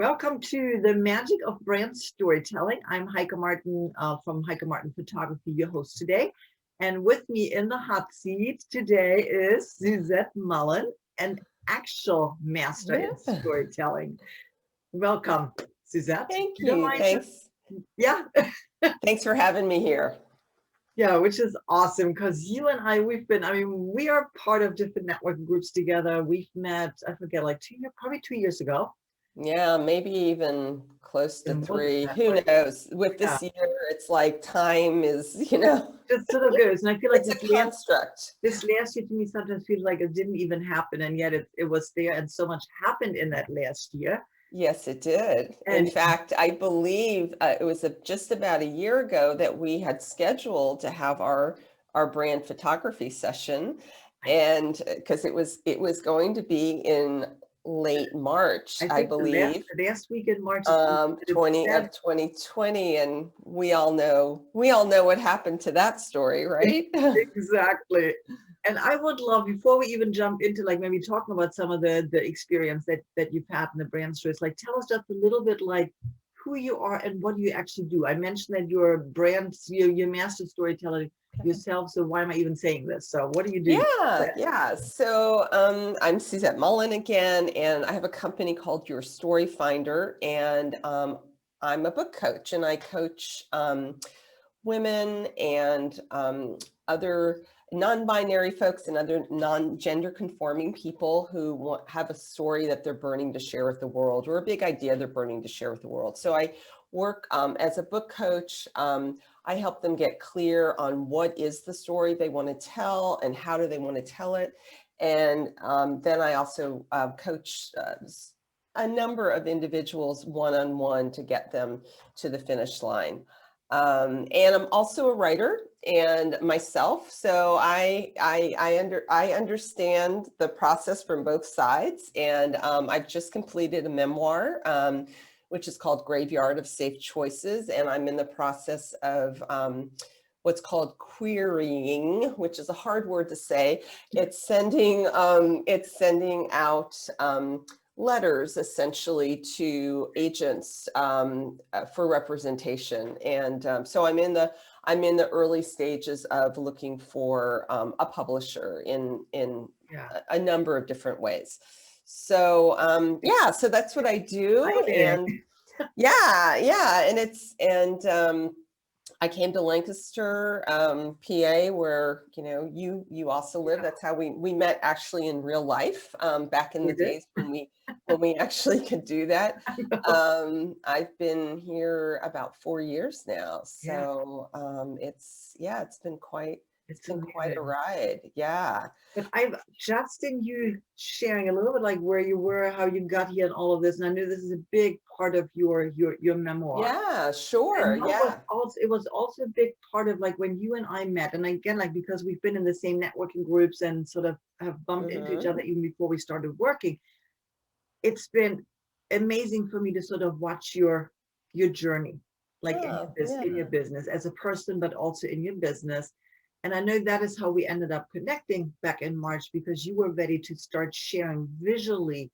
Welcome to the magic of brand storytelling. I'm Heike Martin from Heike Martin Photography, your host today. And with me in the hot seat today is Suzette Mullen, an actual master in Yeah. storytelling. Welcome, Suzette. Thank You don't you. mind to, Thanks. yeah, Thanks for having me here. yeah, which is awesome because you and we are part of different networking groups together. We've met, I forget, like probably 2 years ago. Yeah, maybe even close to And more than three. that, Who but knows? With yeah, this year, it's like time is, just sort of goes. And I feel like it's a construct. this last year to me sometimes feels like it didn't even happen, and yet it was there, and so much happened in that last year. Yes, it did. In And fact, I believe it was just about a year ago that we had scheduled to have our brand photography session, and because it was going to be in late March, I I think believe. the last week in March is when it 20 said of 2020, and we all know what happened to that story, right? exactly. And I would love, before we even jump into like maybe talking about some of the experience that you've had in the brand stories, like tell us just a little bit like who you are and what you actually do. I mentioned that you're a brand, you're master storyteller yourself. So why am I even saying this? So what do you do? Yeah. So I'm Suzette Mullen again, and I have a company called Your Story Finder, and I'm a book coach, and I coach women and other non-binary folks and other non-gender conforming people who have a story that they're burning to share with the world, or a big idea they're burning to share with the world. So I work as a book coach. I help them get clear on what is the story they want to tell and how do they want to tell it. And then I also coach a number of individuals one-on-one to get them to the finish line. And I'm also a writer and myself, so I understand the process from both sides. And I've just completed a memoir, which is called Graveyard of Safe Choices, and I'm in the process of what's called querying, which is a hard word to say. It's sending out letters essentially to agents for representation, and so I'm in the early stages of looking for a publisher in Yeah. a number of different ways. So yeah, so that's what I do, Exciting. and yeah, and I came to Lancaster, PA, where you also live. That's how we met actually in real life, back in We the did. days when we actually could do that. I've been here about 4 years now, Yeah, so it's been quite it's it's been quite a amazing. ride. Yeah. But I've just in you sharing a little bit like where you were, how you got here and all of this. And I knew this is a big part of your memoir. Yeah, sure. And Yeah. it was also a big part of like when you and I met. And again, like because we've been in the same networking groups and sort of have bumped into each Hmm. other even before we started working, it's been amazing for me to sort of watch your journey, like Oh, in your yeah. business as a person, but also in your business. And I know that is how we ended up connecting back in March because you were ready to start sharing visually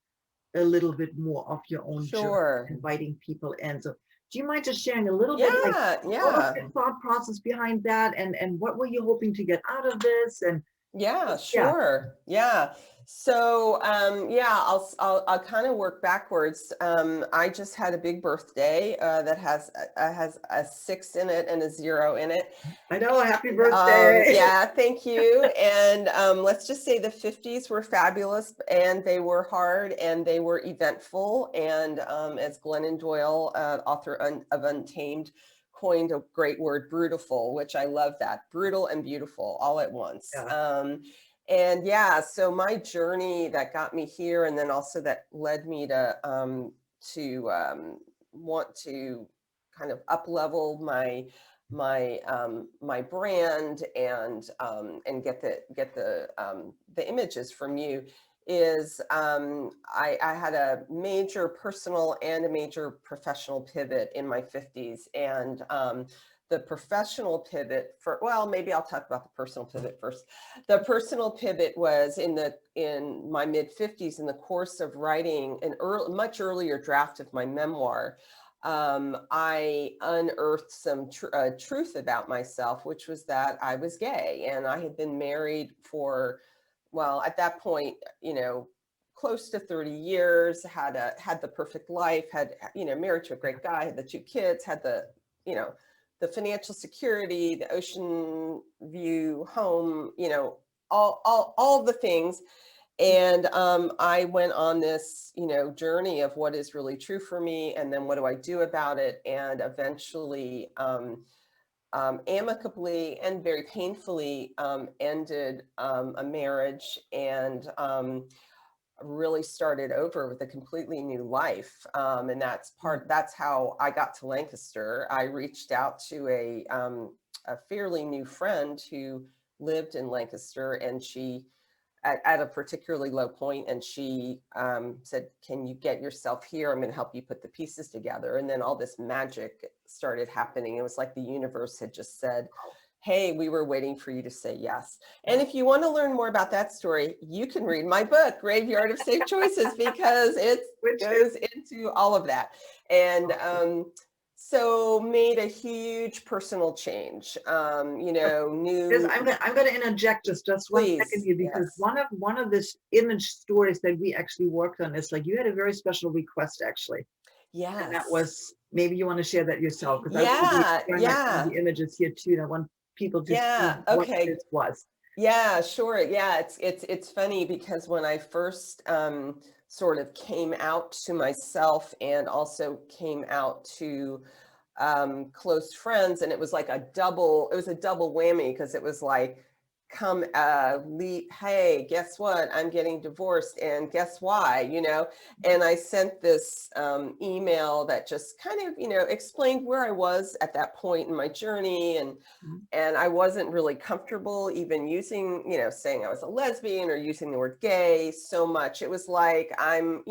a little bit more of your own journey, Sure. inviting people in. So do you mind just sharing a little bit like Yeah, what was yeah. the thought process behind that and what were you hoping to get out of this? And Yeah, yeah, sure. Yeah. So, yeah, I'll kind of work backwards. I just had a big birthday that has a 6 in it and a 0 in it. I know, happy And, birthday. yeah, thank you. And let's just say the 50s were fabulous, and they were hard, and they were eventful. And as Glennon Doyle, author of Untamed, coined a great word, brutal, which I love that. Brutal and beautiful all at once. Yeah. And yeah, so my journey that got me here, and then also that led me to want to kind of up level my brand and get the images from you is I had a major personal and a major professional pivot in my 50s, and the professional pivot for, well, maybe I'll talk about the personal pivot first. The personal pivot was in my mid 50s, in the course of writing much earlier draft of my memoir. I unearthed some truth about myself, which was that I was gay, and I had been married for, well, at that point, close to 30 years, had the perfect life, married to a great guy, had the 2 kids, had the financial security, the ocean view home, all the things. And I went on this, journey of what is really true for me, and then what do I do about it, and eventually amicably and very painfully ended a marriage, and really started over with a completely new life. And that's how I got to Lancaster. I reached out to a fairly new friend who lived in Lancaster, and she, at a particularly low point, and she said, can you get yourself here? I'm going to help you put the pieces together. And then all this magic started happening. It was like the universe had just said, hey, we were waiting for you to say yes. And if you want to learn more about that story, you can read my book, Graveyard of Safe Choices, because it goes into all of that. And so made a huge personal change, new. I'm going to interject just Please, 1 second here, because yes. one of the image stories that we actually worked on is like, you had a very special request actually. Yes. And that was, maybe you want to share that yourself, because I will be sharing the images here too, and I want people to see what this was. Yeah, sure. Yeah, it's funny because when I first sort of came out to myself, and also came out to close friends, and it was like a double whammy, because it was like, hey, guess what? I'm getting divorced, and guess why, and I sent this email that just kind of, explained where I was at that point in my journey, and I wasn't really comfortable even using, saying I was a lesbian or using the word gay so much. It was like, I'm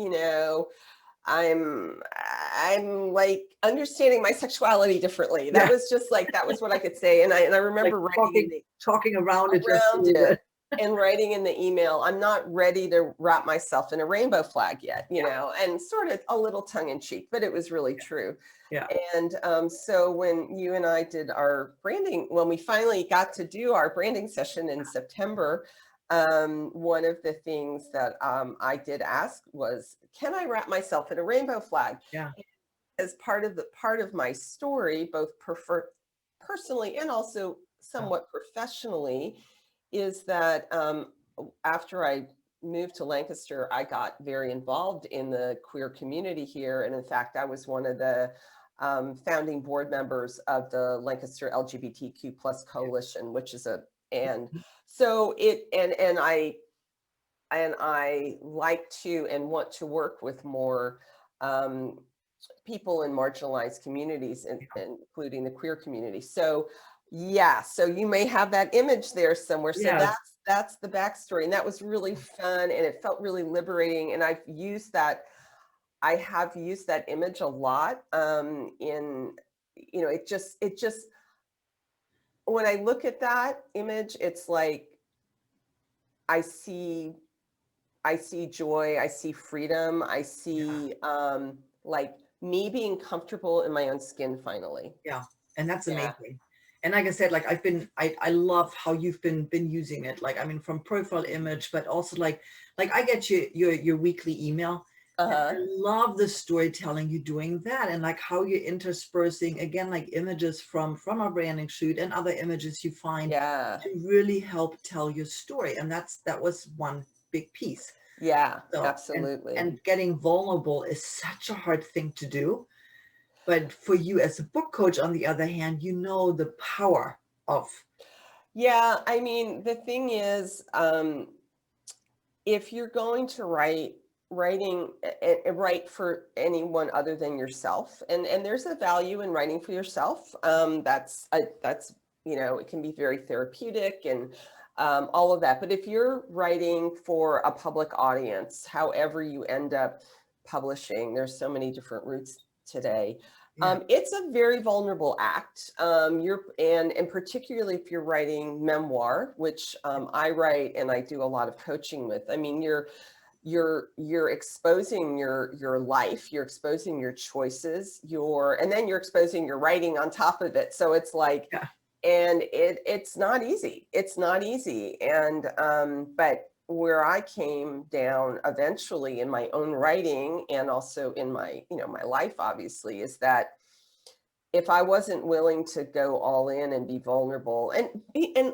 like understanding my sexuality differently. That was just like, that was what I could say. And I remember like talking around it and writing in the email, I'm not ready to wrap myself in a rainbow flag yet, and sort of a little tongue in cheek, but it was really true. Yeah. And so when you and I did our branding, when we finally got to do our branding session in September, one of the things that I did ask was, can I wrap myself in a rainbow flag? Yeah. As part of my story, both personally and also somewhat professionally, is that after I moved to Lancaster, I got very involved in the queer community here. And in fact, I was one of the founding board members of the Lancaster LGBTQ plus coalition, which is and so I like to and want to work with more people in marginalized communities, including the queer community. So yeah, so you may have that image there somewhere. So that's the backstory, and that was really fun, and it felt really liberating. And I have used that image a lot it just when I look at that image, it's like I see joy, I see freedom, I see like me being comfortable in my own skin finally. Yeah, and that's amazing. And like I said, like I love how you've been using it. Like, I mean, from profile image, but also like I get your weekly email. I love the storytelling you're doing that, and like how you're interspersing again, like images from our branding shoot and other images you find to really help tell your story. And that was one big piece. Yeah, so, absolutely. And getting vulnerable is such a hard thing to do. But for you as a book coach, on the other hand, the power of. Yeah, I mean, the thing is, if you're going to write for anyone other than yourself, and there's a value in writing for yourself, that's it can be very therapeutic and all of that. But if you're writing for a public audience, however you end up publishing, there's so many different routes today. Yeah. It's a very vulnerable act. And particularly if you're writing memoir, which I write and I do a lot of coaching with. I mean, you're exposing your life, you're exposing your choices, and then you're exposing your writing on top of it. So it's like, Yeah. and it's not easy. It's not easy. And but where I came down eventually in my own writing and also in my, my life, obviously, is that if I wasn't willing to go all in and be vulnerable, and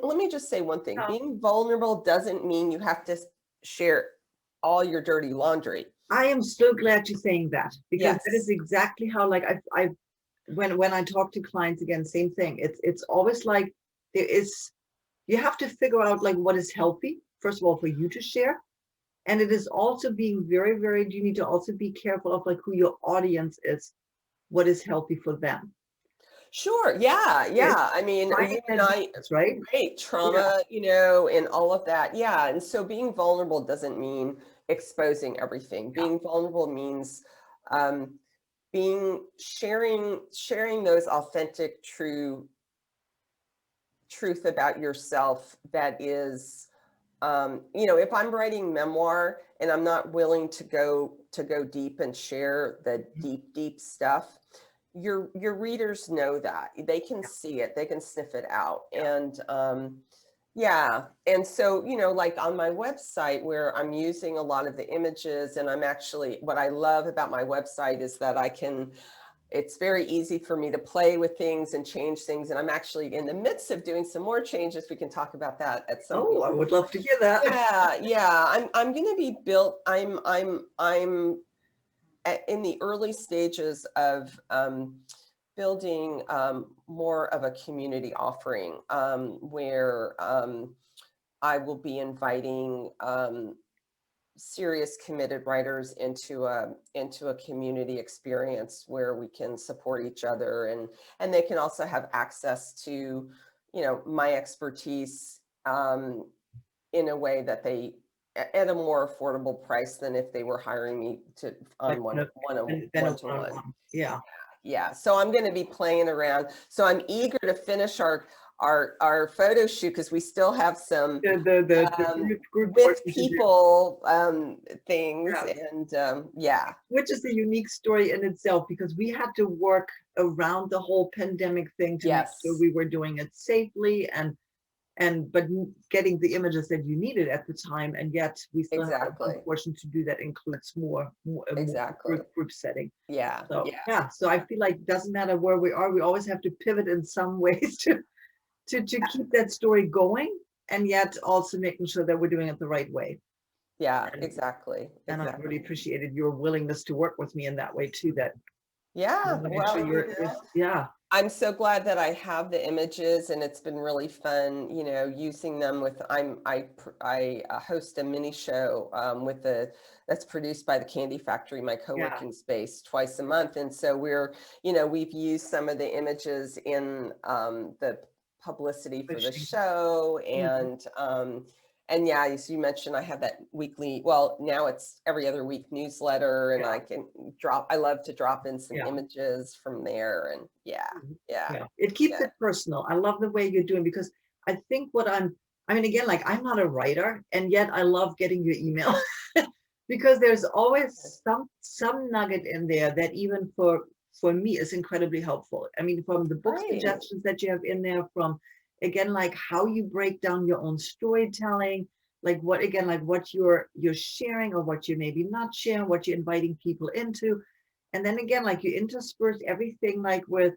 let me just say one thing, being vulnerable doesn't mean you have to share all your dirty laundry. I am so glad you're saying that, because that is Yes. exactly how, like, I when I talk to clients, again, same thing. It's always like you have to figure out like what is healthy, first of all, for you to share. And it is also being very, very, you need to also be careful of like who your audience is, what is healthy for them. Sure. Yeah. It's Yeah. I mean, finding you and that I, balance, right? right, Yeah. trauma, and all of that. Yeah. And so being vulnerable doesn't mean exposing everything. Yeah. Being vulnerable means um, sharing those authentic, truth about yourself that is, if I'm writing memoir and I'm not willing to go deep and share the deep stuff, your readers know that. They can see it, they can sniff it out. And yeah. And so, like on my website where I'm using a lot of the images, and what I love about my website is that it's very easy for me to play with things and change things. And I'm actually in the midst of doing some more changes. We can talk about that at some Oh, point. I would love to hear that. Yeah, yeah. I'm going to be built. I'm in the early stages of building more of a community offering where I will be inviting serious committed writers into a community experience where we can support each other, and they can also have access to my expertise in a way that they at a more affordable price than if they were hiring me to Like on one then a one to one. one-on-one. Yeah. Yeah, so I'm going to be playing around. So I'm eager to finish our photo shoot because we still have some The group with work to do. people things, Yeah. and yeah. Which is a unique story in itself, because we had to work around the whole pandemic thing to make sure Yes, we were doing it safely but getting the images that you needed at the time, and yet we still have one exactly, portion to do that includes a more exactly. group setting. Yeah, So yeah, yeah, so I feel like it doesn't matter where we are, we always have to pivot in some ways to keep that story going, and yet also making sure that we're doing it the right way. yeah, And exactly, and I've really exactly. appreciated your willingness to work with me in that way too. That you Yeah, want to make sure well, yeah. I'm so glad that I have the images, and it's been really fun, using them with. I host a mini show that's produced by the Candy Factory, my Yeah. co-working space, twice a month, and so we've used some of the images in the publicity for the Pushing. show, Mhm. and yeah, as you mentioned, I have that weekly. Well, now it's every other week newsletter, and Yeah. I love to drop in some Yeah. images from there, and yeah. Mhm. Yeah. Yeah. It keeps Yeah. it personal. I love the way you're doing, because I think I mean, again, like, I'm not a writer, and yet I love getting your email because there's always some nugget in there that even for me is incredibly helpful. I mean, from the book Great. suggestions that you have in there, from again, like how you break down your own storytelling, like what you're sharing or what you maybe not sharing, what you're inviting people into. And then again, like you intersperse everything like with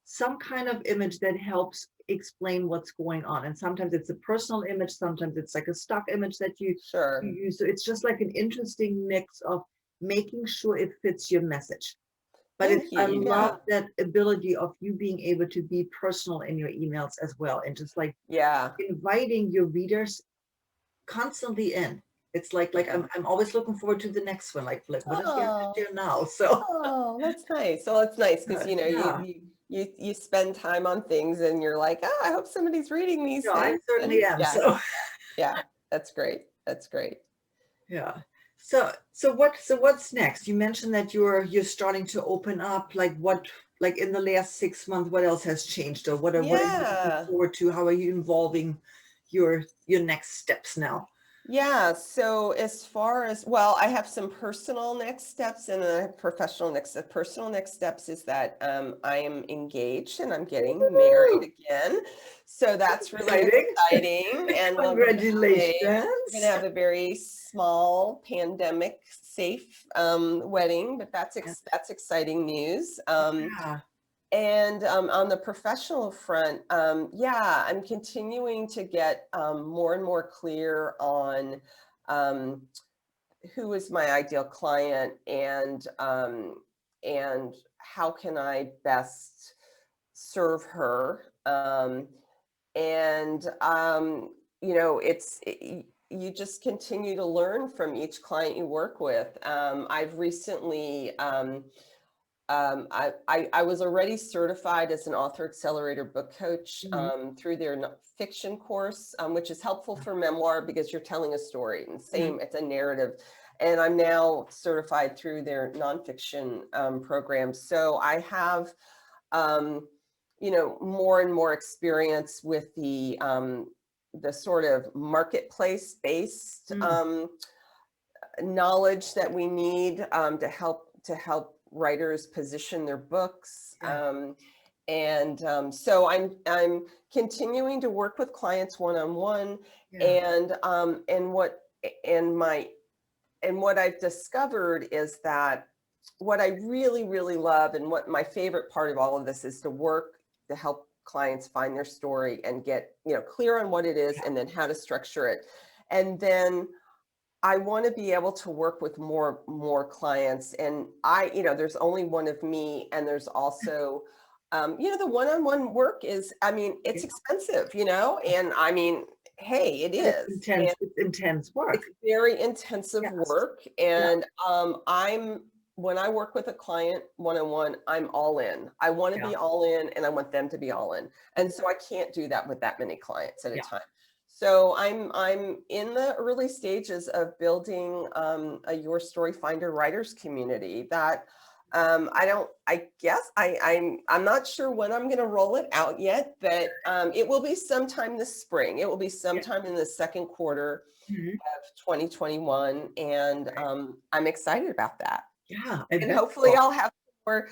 some kind of image that helps explain what's going on. And sometimes it's a personal image, sometimes it's like a stock image that you Sure. use. So it's just like an interesting mix of making sure it fits your message. But Thank I you. love Yeah. that ability of you being able to be personal in your emails as well, and just like Yeah. inviting your readers constantly in. It's like Yeah. I'm always looking forward to the next one. Like what is he have to Oh, do now? So oh, that's nice. Well, it's nice because yeah, you spend time on things, and you're like, oh, I hope somebody's reading these no, I things. certainly And am. yeah, So yeah, that's great. That's great. yeah. So what's next? You mentioned that you're starting to open up. Like in the last 6 months, what else has changed, or what are you looking Yeah. forward to? How are you involving your next steps now? Yeah, so as far as, well, I have some personal next steps and then I have professional next steps. Personal next steps is that I am engaged and I'm getting married Woo! again. So that's really Exciting! exciting. And we're gonna Congratulations! have a very small pandemic safe wedding, but that's exciting news. Yeah, And on the professional front, yeah, I'm continuing to get more and more clear on um, who is my ideal client and how can I best serve her. And you just continue to learn from each client you work with. I've recently I was already certified as an author accelerator book coach mhm, through their fiction course, which is helpful for memoir because you're telling a story and mhm. it's a narrative. And I'm now certified through their nonfiction program. So I have, um, more and more experience with the sort of marketplace based Mm, knowledge that we need to help writers position their books. yeah, So I'm continuing to work with clients one on one, yeah, and what I've discovered is that what I really really love and what my favorite part of all of this is to work to help clients find their story and get clear on what it is yeah, and then how to structure it, and then I want to be able to work with more clients. And there's only one of me, and there's also the one-on-one work is, I mean, yeah. it's expensive, and I mean, hey, it But it's is, intense. and It's intense work. it's very intensive Yes. work. Yeah. And when I work with a client one-on-one, I'm all in. I want to Yeah. be all in, and I want them to be all in. And Mhm. so I can't do that with that many clients at a Yeah. time. So I'm in the early stages of building a Your Story Finder writers community that I guess I'm not sure when I'm going to roll it out yet, but it will be sometime this spring. It will be Yeah. sometime in the second quarter Mhm. of 2021, and Right. I'm excited about that. Yeah, I And bet hopefully so. I'll have more.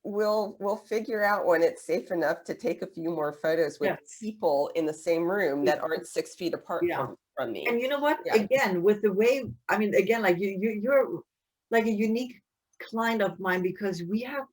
We'll figure out when it's safe enough to take a few more photos with Yes. people in the same room that aren't 6 feet apart Yeah. from me. And you know what? Yeah, Again, with the way, I mean, again, like you're like a unique client of mine because we have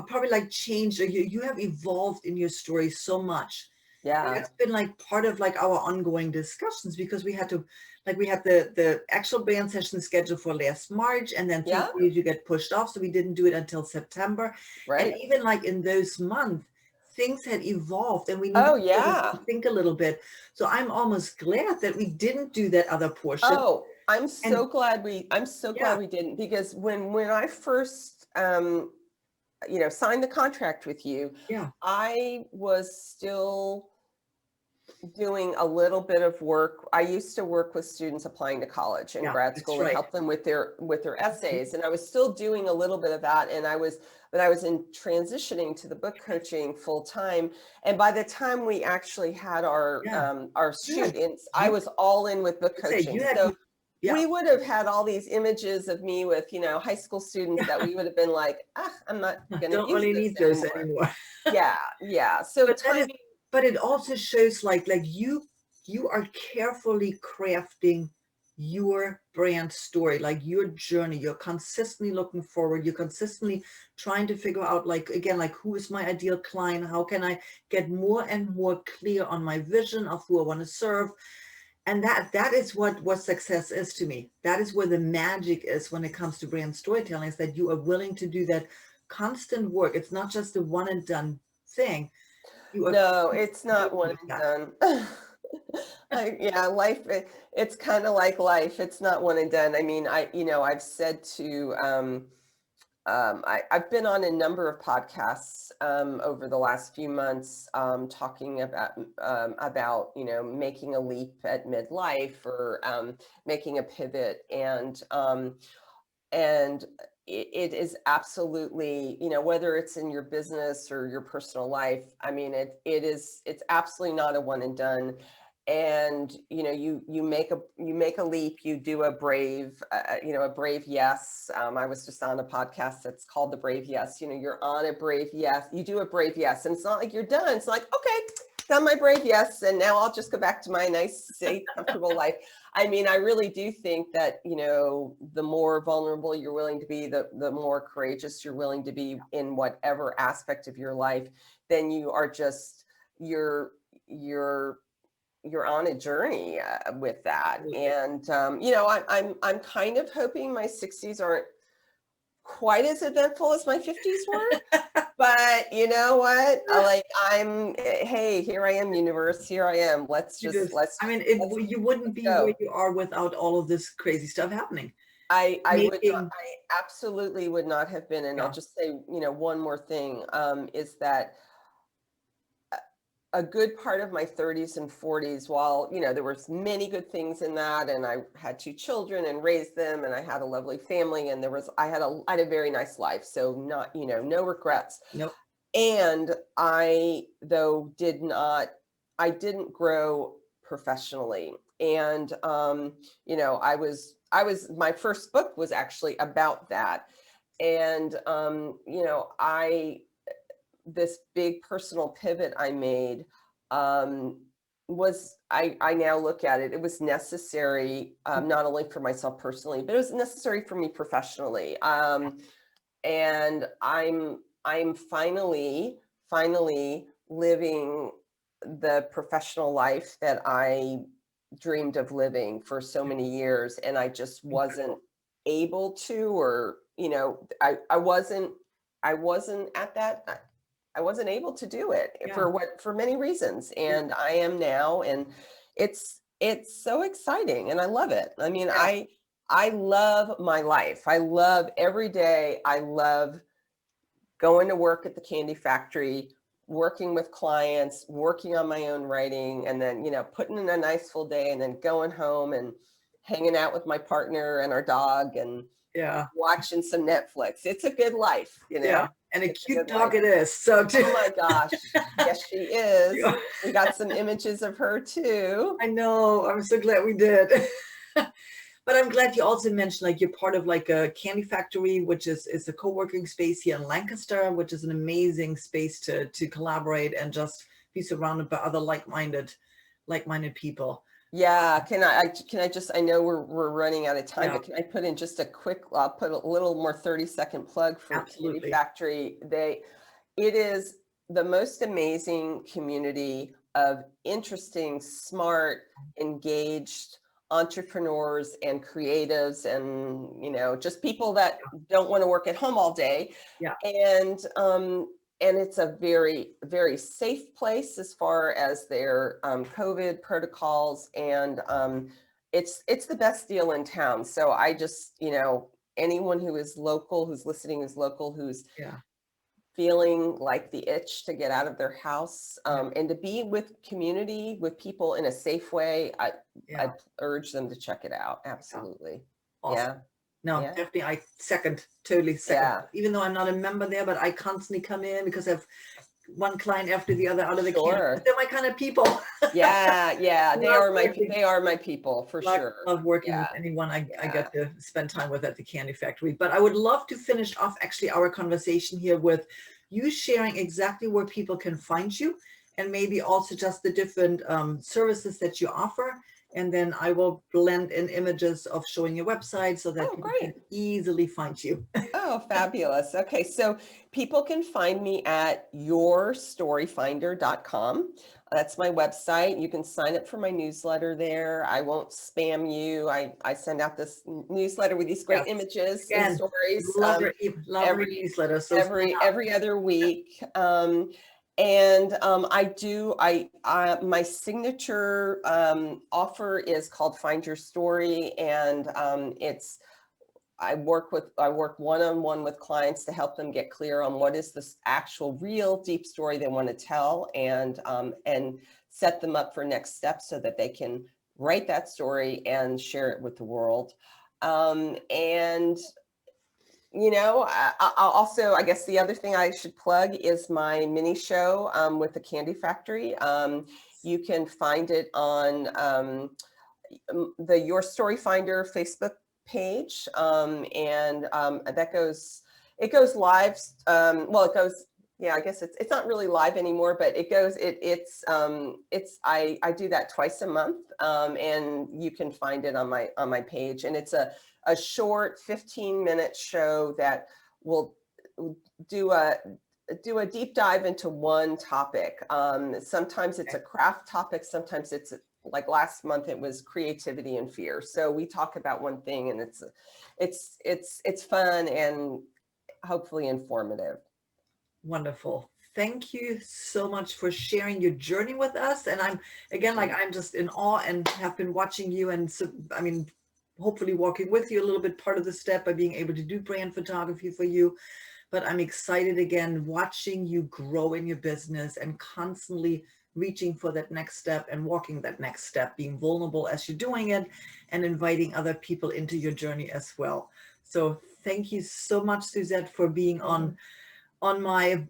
probably like changed, or you have evolved in your story so much. And yeah, that's been like part of like our ongoing discussions because we had the actual band session scheduled for last March, and then things yeah, needed to get pushed off, so we didn't do it until September. And right. even like in those months, things had evolved and we needed Oh to sort of yeah. think a little bit. So I'm almost glad that we didn't do that other portion. Oh, And I'm so glad yeah, we didn't, because when I first signed the contract with you, yeah, I was still doing a little bit of work. I used to work with students applying to college and yeah, grad that's school and right. help them with their Mhm. essays. And I was still doing a little bit of that. But I was in transitioning to the book coaching full time. And by the time we actually had Yeah, our yeah. shoot in, I You was all in with book say coaching. you had, So yeah, we would have had all these images of me with, high school students that yeah. we would have been like, I'm not going to Don't use really this need those anymore. anymore. Yeah. Yeah. So But that is, timing. but it also shows like you are carefully crafting your brand story, like your journey. You're consistently looking forward. You're consistently trying to figure out, like, again, like, who is my ideal client? How can I get more and more clear on my vision of who I want to serve? And that is what success is to me. That is where the magic is when it comes to brand storytelling, is that you are willing to do that constant work. It's not just a one and done thing. You are No, it's not one doing and that. done. Yeah, life, it's kind of like life. It's not one and done. I mean, I've said to I've been on a number of podcasts over the last few months, talking about making a leap at midlife, or making a pivot, and it is absolutely, whether it's in your business or your personal life. I mean, it's absolutely not a one and done. And you make a leap, you do a brave yes. I was just on a podcast that's called The Brave Yes. You're on a brave yes, you do a brave yes, and it's not like you're done. It's like, okay, done my brave yes, and now I'll just go back to my nice, safe, comfortable life. I mean, I really do think that, the more vulnerable you're willing to be, the more courageous you're willing to be in whatever aspect of your life, then you are just, you're on a journey with that. And, I'm kind of hoping my 60s aren't quite as eventful as my 50s were. But you know what? Hey, here I am, universe. Here I am. I mean, you wouldn't be go. where you are without all of this crazy stuff happening. I absolutely would not have been. And I'll just say, one more thing, is that a good part of my 30s and 40s, while, there was many good things in that, and I had 2 children and raised them, and I had a lovely family, and I had a very nice life. So not, no regrets. Nope. And I didn't grow professionally. And, my first book was actually about that. And, this big personal pivot I made, was, I now look at it, it was necessary, not only for myself personally, but it was necessary for me professionally. And I'm finally living the professional life that I dreamed of living for so many years. And I just wasn't able to, or, I wasn't at that. I wasn't able to do it for many reasons. And I am now, and it's so exciting, and I love it. I mean, I love my life. I love every day. I love going to work at the candy factory, working with clients, working on my own writing, and then, putting in a nice full day, and then going home and hanging out with my partner and our dog, and watching some Netflix. It's a good life, Yeah, and a cute dog it is. So oh my gosh, yes, she is. We got some images of her too. I know. I'm so glad we did. But I'm glad you also mentioned, like, you're part of like a candy factory, which is a co-working space here in Lancaster, which is an amazing space to collaborate and just be surrounded by other like-minded people. Yeah, can I just, I know we're running out of time, but can I put in just a quick, I'll put a little more 30-second plug for Candy Factory. It is the most amazing community of interesting, smart, engaged entrepreneurs and creatives, and just people that don't want to work at home all day. And it's a very, very safe place as far as their COVID protocols, and it's the best deal in town. So I just, anyone who is local, who's listening, is local, who's feeling like the itch to get out of their house, and to be with community, with people in a safe way, I urge them to check it out. Absolutely. Awesome. No, definitely. I totally second. Yeah. Even though I'm not a member there, but I constantly come in because I have one client after the other out of the camp. They're my kind of people. Yeah. They are my people for sure. Love working with anyone I get to spend time with at the Candy Factory. But I would love to finish off actually our conversation here with you sharing exactly where people can find you, and maybe also just the different services that you offer. And then I will blend in images of showing your website so that people can easily find you. Oh, fabulous. Okay, so people can find me at yourstoryfinder.com. That's my website. You can sign up for my newsletter there. I won't spam you. I send out this newsletter with these great images and stories. Love every newsletter. So every other week. And my signature offer is called Find Your Story, and it's I work one-on-one with clients to help them get clear on what is this actual real deep story they want to tell, and set them up for next steps so that they can write that story and share it with the world. And I'll also, I guess the other thing I should plug is my mini show with the Candy Factory. You can find it on the Your Story Finder Facebook page, and it goes live. Well, it goes. Yeah, I guess it's not really live anymore, but it goes. I do that twice a month, and you can find it on my page, and it's a short 15-minute show that will do a deep dive into one topic. Sometimes it's a craft topic, sometimes it's like last month it was creativity and fear. So we talk about one thing, and it's fun and hopefully informative. Wonderful. Thank you so much for sharing your journey with us. And I'm just in awe and have been watching you, and so, I mean, hopefully walking with you a little bit part of the step by being able to do brand photography for you. But I'm excited again, watching you grow in your business and constantly reaching for that next step and walking that next step, being vulnerable as you're doing it, and inviting other people into your journey as well. So thank you so much, Suzette, for being on my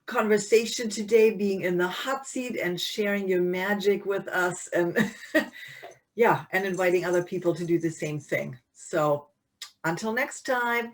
conversation today, being in the hot seat and sharing your magic with us, and yeah, and inviting other people to do the same thing. So until next time.